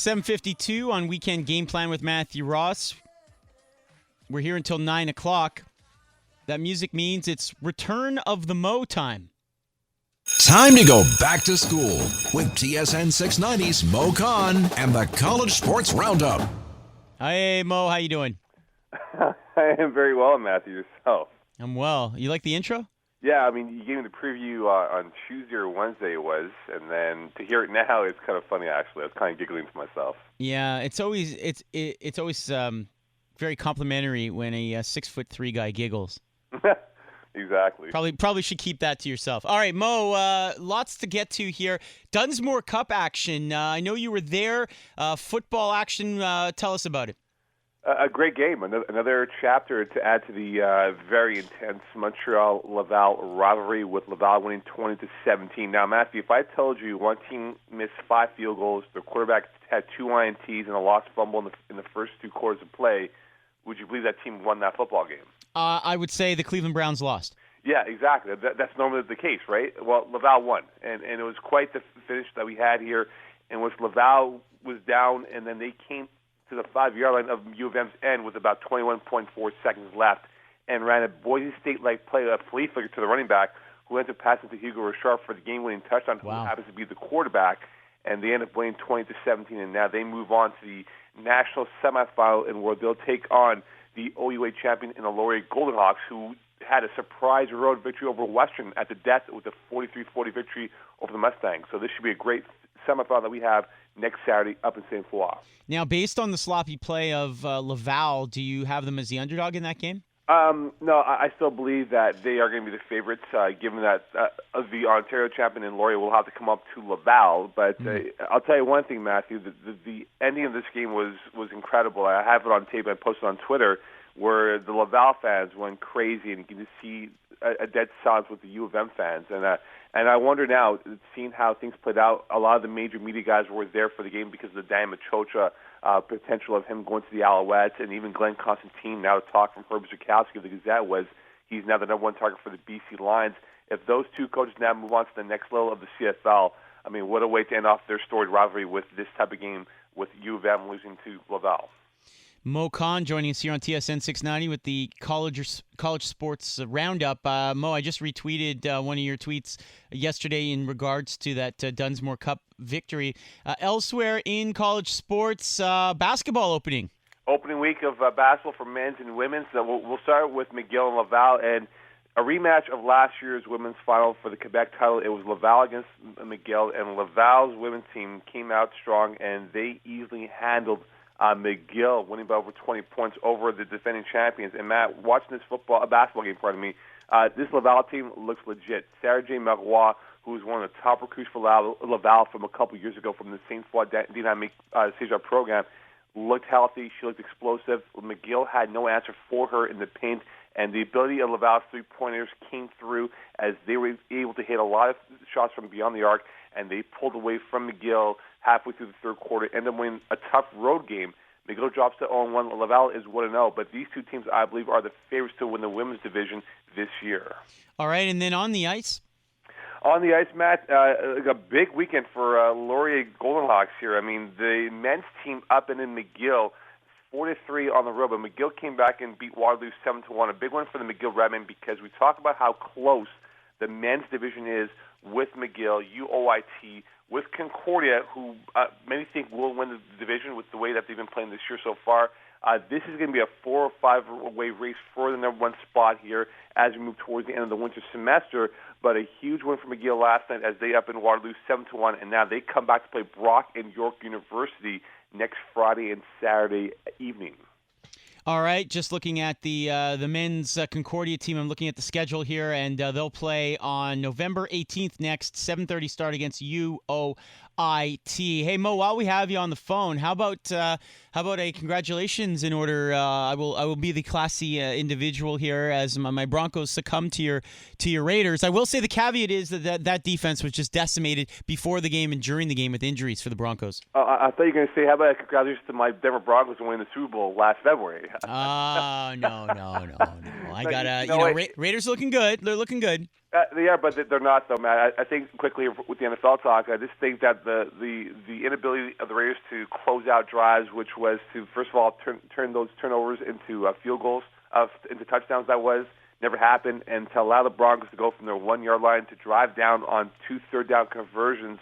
7:52 on Weekend Game Plan with Matthew Ross. We're here until 9 o'clock. That music means it's return of the Mo time. Time to go back to school with TSN 690's Mo Khan and the College Sports Roundup. Hey, Mo, how you doing? I am very well, Matthew. Yourself? I'm well. You like the intro? Yeah, I mean, you gave me the preview on Tuesday or Wednesday it was, and then to hear it now, it's kind of funny, actually. I was kind of giggling to myself. Yeah, it's always very complimentary when a 6'3" guy giggles. Exactly. Probably should keep that to yourself. All right, Mo, lots to get to here. Dunsmore Cup action. I know you were there. Football action. Tell us about it. A great game. Another chapter to add to the very intense Montreal-Laval rivalry, with Laval winning 20-17. Now, Matthew, if I told you one team missed 5 field goals, their quarterback had 2 INTs and a lost fumble in the first 2 quarters of play, would you believe that team won that football game? I would say the Cleveland Browns lost. Yeah, exactly. That's normally the case, right? Well, Laval won, and it was quite the finish that we had here, in which Laval was down, and then they came to the 5-yard line of U of M's end with about 21.4 seconds left, and ran a Boise State-like play, a flea flicker to the running back, who ended up passing to Hugo Richard for the game-winning touchdown, Wow. who happens to be the quarterback, and they end up winning 20-17, and now they move on to the national semifinal, in where they'll take on the OUA champion in the Laurier Golden Hawks, who had a surprise road victory over Western at the death with a 43-40 victory over the Mustangs. So this should be a great semifinal that we have next Saturday up in St. Foy. Now, based on the sloppy play of Laval, do you have them as the underdog in that game? No, I still believe that they are going to be the favorites, given that the Ontario champion in Laurier will have to come up to Laval. But I'll tell you one thing, Matthew, the ending of this game was incredible. I have it on tape. I posted on Twitter, where the Laval fans went crazy, and you can just see a dead silence with the U of M fans. And I wonder now, seeing how things played out, a lot of the major media guys were there for the game because of the Dan Machocha potential of him going to the Alouettes, and even Glenn Constantine, now to talk from Herb Zukowski of the Gazette, was he's now the number 1 target for the BC Lions. If those two coaches now move on to the next level of the CFL, I mean, what a way to end off their storied rivalry with this type of game, with U of M losing to Laval. Mo Khan joining us here on TSN 690 with the college sports roundup. Mo, I just retweeted one of your tweets yesterday in regards to that Dunsmore Cup victory. Elsewhere in college sports, basketball opening. Opening week of basketball for men's and women's. So we'll start with McGill and Laval, and a rematch of last year's women's final for the Quebec title. It was Laval against McGill, and Laval's women's team came out strong, and they easily handled McGill, winning by over 20 points over the defending champions. And Matt, watching this basketball game, this Laval team looks legit. Sarah J. Marois, who is one of the top recruits for Laval from a couple years ago from the St. Foy Dynamic Cégep program, looked healthy. She looked explosive. McGill had no answer for her in the paint, and the ability of Laval's three-pointers came through as they were able to hit a lot of shots from beyond the arc, and they pulled away from McGill halfway through the third quarter, end up winning a tough road game. McGill drops to 0-1. Laval is 1-0, but these two teams, I believe, are the favorites to win the women's division this year. All right, and then on the ice? On the ice, Matt, a big weekend for Laurier Golden Hawks here. I mean, the men's team up and in McGill, 4-3 on the road, but McGill came back and beat Waterloo 7-1. A big one for the McGill Redmen, because we talk about how close the men's division is with McGill, UOIT, with Concordia, who many think will win the division with the way that they've been playing this year so far. This is going to be a 4 or 5-way race for the number 1 spot here as we move towards the end of the winter semester. But a huge win for McGill last night as they up in Waterloo 7-1, and now they come back to play Brock and York University next Friday and Saturday evening. All right, just looking at the men's Concordia team, I'm looking at the schedule here, and they'll play on November 18th next, 7:30 start against UOIT. Hey, Mo, while we have you on the phone, how about a congratulations in order? I will be the classy individual here as my Broncos succumb to your Raiders. I will say the caveat is that defense was just decimated before the game and during the game with injuries for the Broncos. I thought you were going to say, how about congratulations to my Denver Broncos winning the Super Bowl last February? No. I got Raiders looking good. They're looking good. They are, but they're not, though, Matt. I think quickly with the NFL talk, I just think that the inability of the Raiders to close out drives, which was to first of all turn those turnovers into field goals, into touchdowns, never happened, and to allow the Broncos to go from their 1 yard line to drive down on 2 third down conversions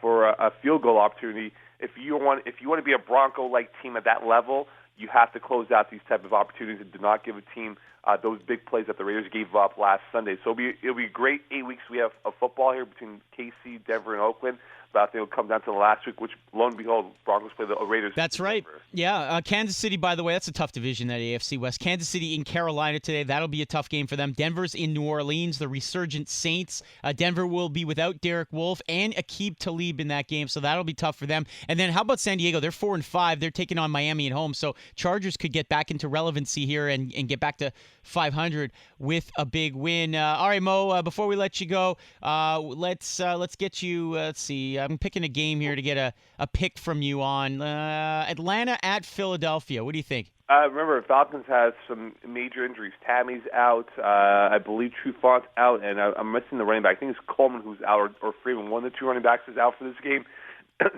for a field goal opportunity. If you want to be a Bronco-like team at that level, you have to close out these type of opportunities and do not give a team those big plays that the Raiders gave up last Sunday. So it'll be a great 8 weeks we have of football here between KC, Denver, and Oakland. But I think it'll come down to the last week, which, lo and behold, Broncos play the Raiders. That's right. Denver. Yeah, Kansas City, by the way, that's a tough division, that AFC West. Kansas City in Carolina today. That'll be a tough game for them. Denver's in New Orleans, the resurgent Saints. Denver will be without Derek Wolfe and Aqib Talib in that game, so that'll be tough for them. And then how about San Diego? They're 4-5. They're taking on Miami at home, so Chargers could get back into relevancy here and get back to 500 with a big win. All right, Mo, before we let you go, let's get you, let's see, I'm picking a game here to get a pick from you on Atlanta at Philadelphia. What do you think? Remember, Falcons has some major injuries. Tammy's out. I believe Trufant's out, and I'm missing the running back. I think it's Coleman who's out, or Freeman. One of the two running backs is out for this game.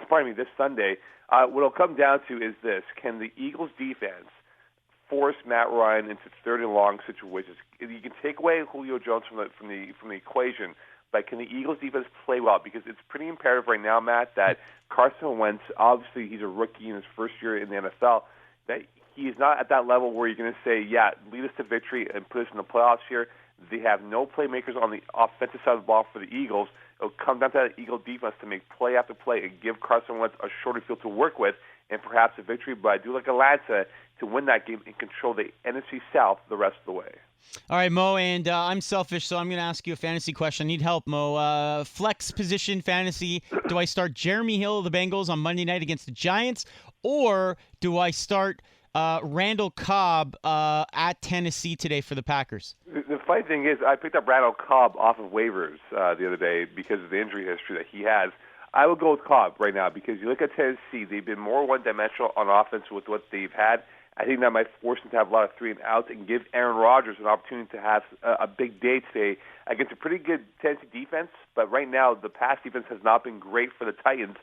Pardon me, this Sunday. What it'll come down to is this: can the Eagles' defense force Matt Ryan into third and long situations? You can take away Julio Jones from the equation, but can the Eagles' defense play well? Because it's pretty imperative right now, Matt, that Carson Wentz, obviously he's a rookie in his first year in the NFL, that he is not at that level where you're going to say, yeah, lead us to victory and put us in the playoffs here. They have no playmakers on the offensive side of the ball for the Eagles. It'll come down to that Eagle defense to make play after play and give Carson Wentz a shorter field to work with and perhaps a victory. But I do like Atlanta to win that game and control the NFC South the rest of the way. All right, Mo, and I'm selfish, so I'm going to ask you a fantasy question. I need help, Mo. Flex position fantasy. Do I start Jeremy Hill of the Bengals on Monday night against the Giants, or do I start Randall Cobb at Tennessee today for the Packers? The funny thing is, I picked up Randall Cobb off of waivers the other day because of the injury history that he has. I would go with Cobb right now because you look at Tennessee, they've been more one-dimensional on offense with what they've had. I think that might force them to have a lot of 3-and-outs and give Aaron Rodgers an opportunity to have a big day today against a pretty good Tennessee defense. But right now, the pass defense has not been great for the Titans.